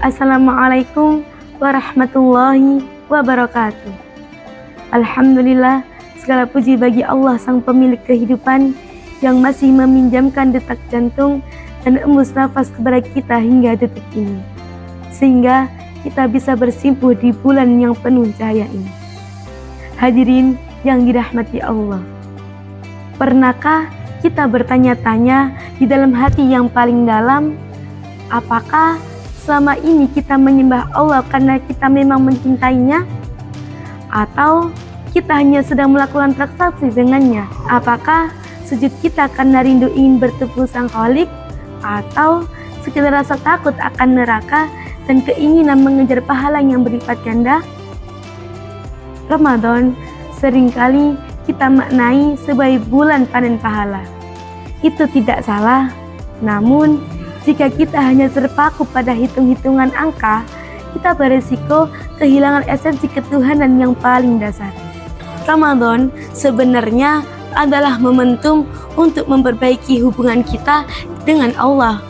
Assalamualaikum warahmatullahi wabarakatuh. Alhamdulillah, segala puji bagi Allah sang pemilik kehidupan yang masih meminjamkan detak jantung dan embus nafas kepada kita hingga detik ini, sehingga kita bisa bersimpuh di bulan yang penuh cahaya ini. Hadirin yang dirahmati Allah, pernahkah kita bertanya-tanya di dalam hati yang paling dalam, apakah selama ini kita menyembah Allah karena kita memang mencintainya? Atau kita hanya sedang melakukan transaksi dengannya? Apakah sujud kita karena rindu ingin bertemu Sang Khalik? Atau sekedar rasa takut akan neraka dan keinginan mengejar pahala yang berlipat ganda? Ramadan seringkali kita maknai sebagai bulan panen pahala. Itu tidak salah, namun jika kita hanya terpaku pada hitung-hitungan angka, kita beresiko kehilangan esensi ketuhanan yang paling dasar. Ramadan sebenarnya adalah momentum untuk memperbaiki hubungan kita dengan Allah,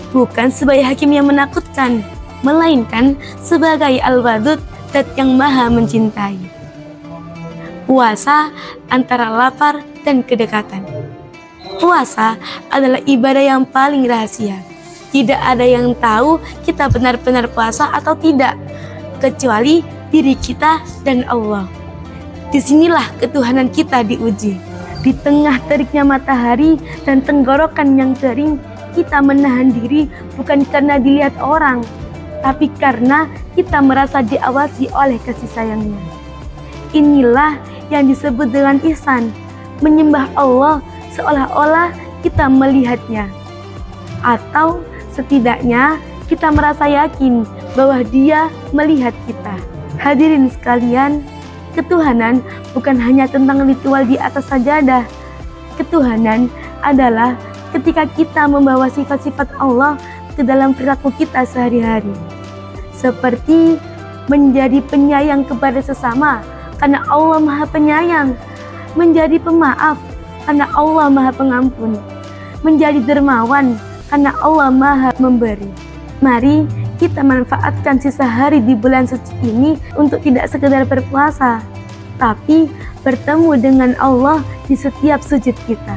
bukan sebagai hakim yang menakutkan, melainkan sebagai Al-Wadud, Zat yang maha mencintai. Puasa antara lapar dan kedekatan. Puasa adalah ibadah yang paling rahasia. Tidak ada yang tahu kita benar-benar puasa atau tidak, kecuali diri kita dan Allah. Disinilah ketuhanan kita diuji. Di tengah teriknya matahari dan tenggorokan yang kering, kita menahan diri bukan karena dilihat orang, tapi karena kita merasa diawasi oleh kasih sayangnya. Inilah yang disebut dengan ihsan, menyembah Allah seolah-olah kita melihatnya, atau setidaknya kita merasa yakin bahwa Dia melihat kita. Hadirin sekalian, ketuhanan bukan hanya tentang ritual di atas sajadah. Ketuhanan adalah ketika kita membawa sifat-sifat Allah ke dalam perilaku kita sehari-hari, seperti menjadi penyayang kepada sesama karena Allah Maha Penyayang, menjadi pemaaf karena Allah Maha Pengampun, menjadi dermawan karena Allah Maha Memberi. Mari kita manfaatkan sisa hari di bulan suci ini untuk tidak sekedar berpuasa, tapi bertemu dengan Allah di setiap sujud kita.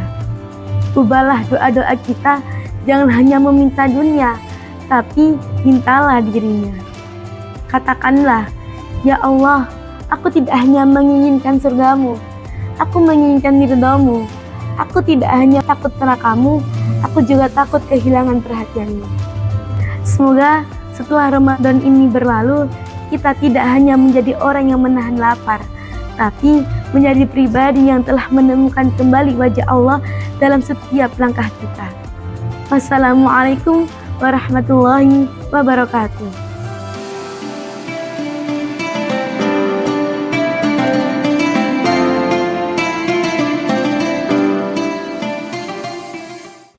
Ubahlah doa-doa kita, jangan hanya meminta dunia, tapi mintalah dirinya. Katakanlah, ya Allah, aku tidak hanya menginginkan surgamu, aku menginginkan ridhamu. Aku tidak hanya takut nerakamu, aku juga takut kehilangan perhatianmu. Semoga setelah Ramadan ini berlalu, kita tidak hanya menjadi orang yang menahan lapar, tapi menjadi pribadi yang telah menemukan kembali wajah Allah dalam setiap langkah kita. Wassalamualaikum warahmatullahi wabarakatuh.